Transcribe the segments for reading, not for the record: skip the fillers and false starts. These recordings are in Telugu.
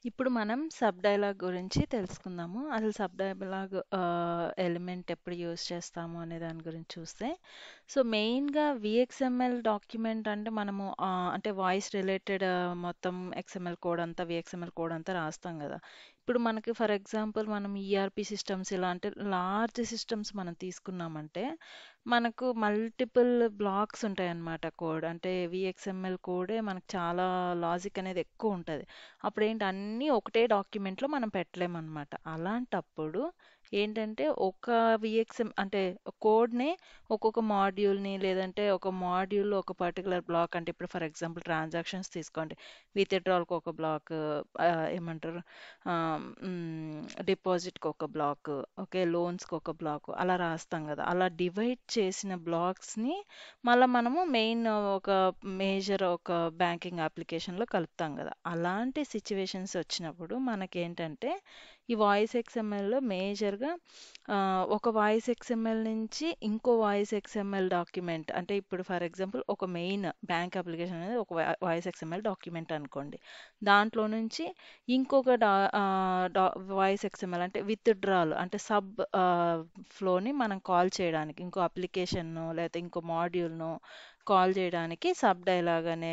ఇప్పుడు మనం సబ్ డైలాగ్ గురించి తెలుసుకుందాము. అసలు సబ్ డైలాగ్ ఎలిమెంట్ ఎప్పుడు యూజ్ చేస్తాము అనే దాని గురించి చూస్తే, సో మెయిన్‌గా వీఎక్స్ఎంఎల్ డాక్యుమెంట్ అంటే మనము అంటే వాయిస్ రిలేటెడ్ మొత్తం ఎక్స్ఎంఎల్ కోడ్ అంతా, వీఎక్స్ఎంఎల్ కోడ్ అంతా రాస్తాం గదా! ఇప్పుడు మనకి ఫర్ ఎగ్జాంపుల్ మనం ఈఆర్‌పీ సిస్టమ్స్ ఇలా అంటే లార్జ్ సిస్టమ్స్ మనం తీసుకున్నామంటే, మనకు మల్టిపుల్ బ్లాక్స్ ఉంటాయన్నమాట కోడ్. అంటే వీఎక్స్ఎంఎల్ కోడే మనకు చాలా లాజిక్ అనేది ఎక్కువుంటది. అప్పుడేంటి అన్నీ ఒకటే డాక్యుమెంట్‌లో మనం పెట్టలేమనమాట. అలాంటప్పుడు ఏంటంటే ఒక వీఎక్స్ఎం అంటే కోడ్‌ని ఒక్కొక్క మాడ్యూల్‌ని లేదంటే ఒక మాడ్యూల్‌లో ఒక పర్టిక్యులర్ బ్లాక్ అంటే ఇప్పుడు ఫర్ ఎగ్జాంపుల్ ట్రాన్సాక్షన్స్ తీసుకోండి. విత్‌డ్రాల్‌కి ఒక బ్లాక్ ఏమంటారు డిపాజిట్‌కి ఒక బ్లాక్, ఓకే. లోన్స్‌కి ఒక బ్లాక్ అలా రాస్తాం గదా! అలా డివైడ్ చేసిన బ్లాక్స్‌ని మళ్ళా మనము మెయిన్ ఒక మేజర్ ఒక బ్యాంకింగ్ అప్లికేషన్‌లో కలుపుతాం గదా! అలాంటి సిట్యుయేషన్స్ వచ్చినప్పుడు మనకేంటంటే, ఈ వాయిస్ ఎక్స్ఎంఎల్‌లో మేజర్‌గా ఒక వాయిస్ ఎక్స్ఎంఎల్ నుంచి ఇంకో వాయిస్ ఎక్స్ఎంఎల్ డాక్యుమెంట్ అంటే ఇప్పుడు ఫర్ ఎగ్జాంపుల్ ఒక మెయిన్ బ్యాంక్ అప్లికేషన్ అనేది ఒక వాయిస్ ఎక్స్ఎంఎల్ డాక్యుమెంట్ అనుకోండి. దాంట్లో నుంచి ఇంకొక వాయిస్ ఎక్స్ఎంఎల్ అంటే విత్‌డ్రాల్ అంటే ఫ్లోని మనం కాల్ చేయడానికి ఇంకో అప్లికేషన్‌నో లేకపోతే ఇంకో మాడ్యూల్‌నో కాల్ చేయడానికి సబ్ డైలాగ్ అనే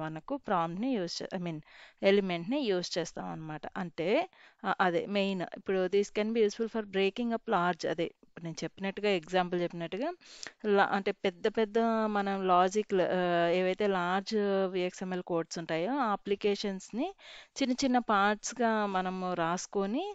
మనకు ప్రాంప్ట్‌ని ఐ మీన్ ఎలిమెంట్‌ని యూజ్ చేస్తామనమాట. అంటే అదే మెయిన్ ఇప్పుడు this can be useful for breaking up large అదే ఇప్పుడు నేను చెప్పినట్టుగా ఎగ్జాంపుల్ చెప్పినట్టుగా అంటే పెద్ద పెద్ద మనం ఏవైతే లార్జ్ వీఎక్స్ఎంఎల్ కోడ్స్ ఉంటాయో ఆ అప్లికేషన్స్‌ని చిన్న చిన్న పార్ట్స్‌గా మనము రాసుకొని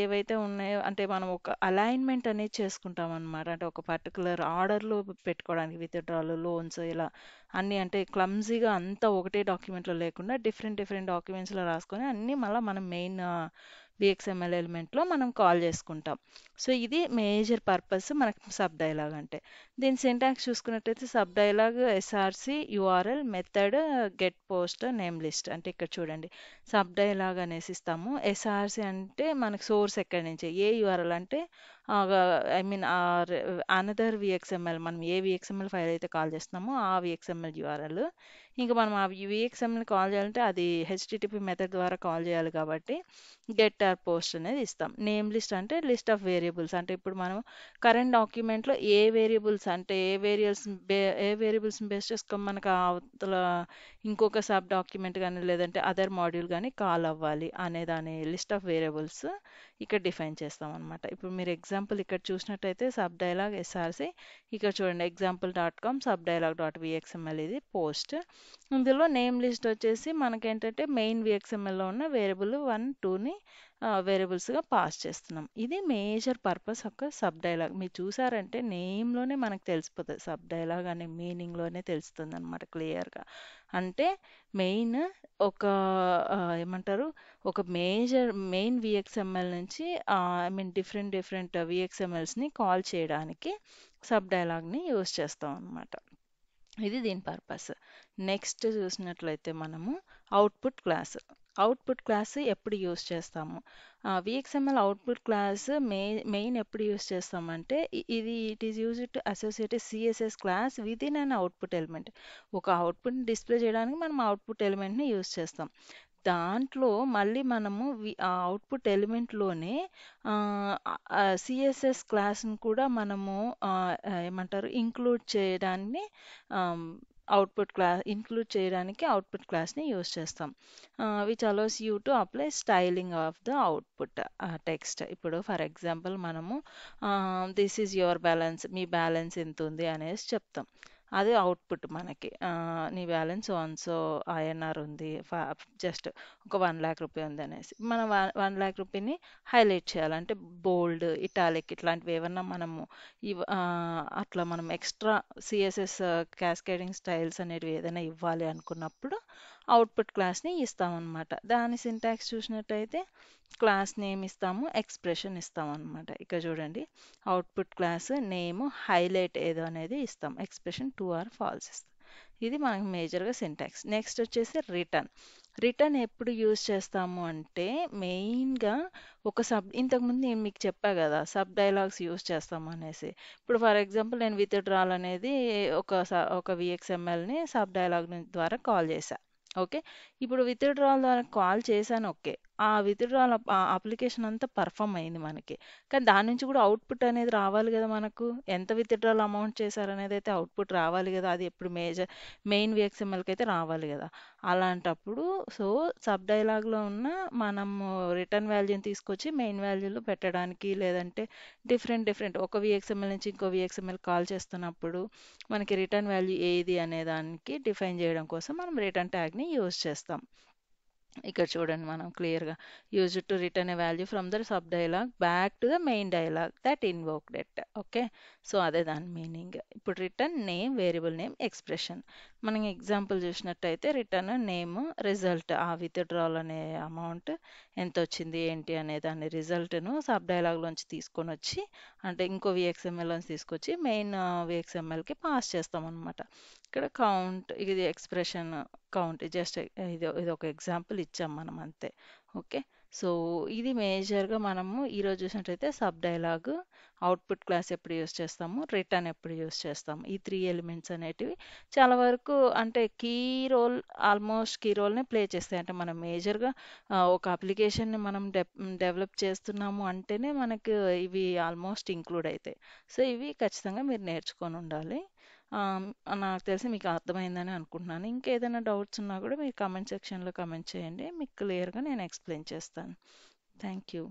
ఏవైతే ఉన్నాయో అంటే మనం ఒక అలైన్‌మెంట్ అనేది చేసుకుంటామనమాట. అంటే ఒక పర్టిక్యులర్ ఆర్డర్‌లో పెట్టుకోవడానికి విత్‌డ్రాలు, లోన్స్ ఇలా అన్నీ అంటే క్లమ్జీగా అంతా ఒకటే డాక్యుమెంట్‌లో లేకుండా డిఫరెంట్ డిఫరెంట్ డాక్యుమెంట్స్‌లో రాసుకొని అన్నీ మళ్ళా మనం మెయిన్ వీఎక్స్ఎంఎల్ ఎలిమెంట్‌లో మనం కాల్ చేసుకుంటాం. సో, ఇది మేజర్ పర్పస్ మనకి సబ్ డైలాగ్ అంటే. దీని సింటాక్స్ చూసుకున్నట్టయితే sub dialogue SRC, URL, method, get post, name list అంటే ఇక్కడ చూడండి. సబ్ డైలాగ్ అనేసి ఇస్తాము. ఎస్ఆర్‌సి అంటే మనకు సోర్స్ ఎక్కడి నుంచి, ఏ యూఆర్ఎల్ అంటే ఐ మీన్ అనదర్ వీఎక్స్ఎంఎల్ మనం ఏ వీఎక్స్ఎంఎల్ ఫైల్ అయితే కాల్ చేస్తున్నామో ఆ వీఎక్స్ఎంఎల్ యూఆర్ఎల్. ఇంకా మనం ఆ వీఎక్స్ఎంఎల్ కాల్ చేయాలంటే అది హెచ్‌టిటిపి మెథడ్ ద్వారా కాల్ చేయాలి కాబట్టి గెట్ ఆర్ పోస్ట్ అనేది ఇస్తాం. నేమ్ లిస్ట్ అంటే లిస్ట్ ఆఫ్ వేరియబుల్స్ అంటే ఇప్పుడు మనం కరెంట్ డాక్యుమెంట్‌లో ఏ వేరియబుల్స్ అంటే ఏ వేరియబుల్స్‌ని బేస్ చేసుకొని మనకు అవతల ఇంకొక సబ్ డాక్యుమెంట్ గాని, లేదంటే అదర్ మాడ్యూల్ గాని కాల్ అవ్వాలి అనే దాని లిస్ట్ ఆఫ్ వేరియబుల్స్ ఇక్కడ డిఫైన్ చేస్తామనమాట. ఇప్పుడు మీరు ఎగ్జాంపుల్ ఇక్కడ చూసినట్టయితే సబ్ డైలాగ్ ఎస్ఆర్‌సి ఇక్కడ చూడండి example dot com sub dialogue dot VXML ఇది పోస్ట్. ఇందులో నేమ్ లిస్ట్ వచ్చేసి మనకేంటంటే మెయిన్ వీఎక్స్ఎంఎల్‌లో ఉన్న వేరియబుల్ 1, 2ని వేరియబుల్స్‌గా పాస్ చేస్తున్నాం. ఇది మేజర్ పర్పస్ ఒక సబ్ డైలాగ్. మీరు చూసారంటే నేమ్‌లోనే మనకు తెలిసిపోతది. సబ్ డైలాగ్ అనే మీనింగ్‌లోనే తెలుస్తుందనమాట క్లియర్‌గా. అంటే మెయిన్ ఒక ఏమంటారు ఒక మెయిన్ వీఎక్స్ఎంఎల్ నుంచి ఐ మీన్ డిఫరెంట్ డిఫరెంట్ వీఎక్స్ఎంఎల్స్‌ని కాల్ చేయడానికి సబ్ డైలాగ్‌ని యూజ్ చేస్తాం అనమాట. ఇది దీని పర్పస్. నెక్స్ట్ చూసినట్లయితే మనము అవుట్‌పుట్ క్లాస్. అవుట్‌పుట్ క్లాస్ ఎప్పుడు యూజ్ చేస్తాము? వీఎక్స్ఎంఎల్ అవుట్‌పుట్ క్లాస్ మెయిన్ ఎప్పుడు యూజ్ చేస్తామంటే it is used to associate CSS class within an output element. ఒక అవుట్‌పుట్‌ని డిస్‌ప్లే చేయడానికి మనం అవుట్‌పుట్ ఎలిమెంట్‌ని యూజ్ చేస్తాం. దాంట్లో మళ్ళీ మనము ఆ అవుట్‌పుట్ ఎలిమెంట్‌లోనే సిఎస్ఎస్ క్లాస్‌ని కూడా మనము ఏమంటారు ఇంక్లూడ్ చేయడాన్ని ఆహ్, ఇంక్లూడ్ చేయడానికి అవుట్‌పుట్ క్లాస్‌ని యూజ్ చేస్తాం. Which allows you to apply styling of the output text. ఇప్పుడు ఫర్ ఎగ్జాంపుల్ మనము this is your balance me balance ఎంతుంది అనేసి చెప్తాం. అది అవుట్‌పుట్ మనకి. నీ balance so and so INR ఉంది. జస్ట్ ఒక 1,00,000 రూపీ ఉందనేసి. మనం 1,00,000 రూపీని హైలైట్ చేయాలి. అంటే బోల్డ్, ఇటాలిక్ ఇట్లాంటివి ఏవన్నా మనము అట్లా మనం ఎక్స్ట్రా సిఎస్ఎస్ క్యాస్కేడింగ్ స్టైల్స్ అనేటివి ఏదైనా ఇవ్వాలి అనుకున్నప్పుడు అవుట్‌పుట్ క్లాస్‌ని ఇస్తామన్నమాట. దాని సింటాక్స్ చూసినట్టయితే క్లాస్ నేమ్ ఇస్తాము, ఎక్స్‌ప్రెషన్ ఇస్తామన్నమాట. ఇక్కడ చూడండి అవుట్‌పుట్ క్లాస్ నేమ్ హైలైట్ ఏదో అనేది ఇస్తాం. ఎక్స్‌ప్రెషన్ ట్రూ ఆర్ ఫాల్స్ ఇస్తాం. ఇది మనకి మేజర్‌గా సింటాక్స్. నెక్స్ట్ వచ్చేసి రిటర్న్. రిటర్న్ ఎప్పుడు యూజ్ చేస్తాము అంటే మెయిన్‌గా ఇంతకుముందు నేను మీకు చెప్పా గదా! సబ్ డైలాగ్స్ యూజ్ చేస్తాము అనేసి. ఇప్పుడు ఫర్ ఎగ్జాంపుల్ నేను విత్‌డ్రాల్ అనేది ఒక వీఎక్స్ఎంఎల్‌ని సబ్ డైలాగ్ ద్వారా కాల్ చేశా. ఓకే. ఇప్పుడు విత్‌డ్రాయల్ ద్వారా కాల్ చేశాను ఓకే. ఆ విత్‌డ్రాయల్ అప్లికేషన్ అంతా పర్ఫార్మ్ అయింది మనకి. కానీ దాని నుంచి కూడా అవుట్‌పుట్ అనేది రావాలి గదా మనకు. ఎంత విత్‌డ్రాయల్ అమౌంట్ చేశారనేదైతే అవుట్‌పుట్ రావాలి గదా! అది ఎప్పుడు మెయిన్ వీఎక్స్ఎంఎల్‌కైతే రావాలి గదా! అలాంటప్పుడు సో, సబ్ డైలాగ్‌లో ఉన్న మనము రిటర్న్ వాల్యూని తీసుకొచ్చి మెయిన్ వాల్యూలో పెట్టడానికి లేదంటే డిఫరెంట్ ఒక వీఎక్స్ఎంఎల్ నుంచి ఇంకో వీఎక్స్ఎంఎల్ కాల్ చేస్తున్నప్పుడు మనకి రిటర్న్ వాల్యూ ఏది అనే దానికి డిఫైన్ చేయడం కోసం మనం రిటర్న్ ట్యాగ్‌ని యూజ్ చేస్తాం. ఇక్కడ చూడండి మనం క్లియర్‌గా used to return a value from the sub dialogue back to the main dialogue that invoked it. Okay. So, అదే దాని మీనింగ్. ఇప్పుడు return name, variable name, expression. మనం ఎగ్జాంపుల్ చూసినట్టయితే రిటర్న్ నేమ్, రిజల్ట్ ఆ విత్‌డ్రాయల్ అనే అమౌంట్ ఎంతొచ్చింది ఏంటి అనే దాని రిజల్ట్‌ను సబ్ డైలాగ్‌లోంచి తీసుకొనొచ్చి అంటే ఇంకో వీఎక్స్ఎంఎల్‌లోంచి తీసుకొచ్చి మెయిన్ వీఎక్స్ఎంఎల్‌కి పాస్ చేస్తామనమాట. ఇక్కడ కౌంట్ ఇది ఎక్స్‌ప్రెషన్ కౌంట్ జస్ట్ ఇదొక ఎగ్జాంపుల్ ఇచ్చాం మనం అంతే. ఓకే. సో, ఇది మేజర్‌గా మనము ఈరోజు చూసినట్టయితే సబ్ డైలాగ్, అవుట్‌పుట్ క్లాస్ ఎప్పుడు యూజ్ చేస్తాము, రిటర్న్ ఎప్పుడు యూజ్ చేస్తాము. ఈ 3 ఎలిమెంట్స్ అనేటివి చాలా వరకు అంటే ఆల్మోస్ట్ కీ రోల్‌నే ప్లే చేస్తాయి. అంటే మనం మేజర్‌గా ఒక అప్లికేషన్‌ని మనం డెవలప్ చేస్తున్నాము అంటేనే మనకు ఇవి ఆల్మోస్ట్ ఇంక్లూడ్ అయితాయి. సో, ఇవి ఖచ్చితంగా మీరు నేర్చుకొనుండాలి. ఆహ్, నాకు తెలిసి మీకు అర్థమైందని అనుకుంటున్నాను. ఇంకేదైనా డౌట్స్ ఉన్నా కూడా మీరు కామెంట్ సెక్షన్‌లో కామెంట్ చేయండి. మీకు క్లియర్‌గా నేను ఎక్స్‌ప్లెయిన్ చేస్తాను. Thank you.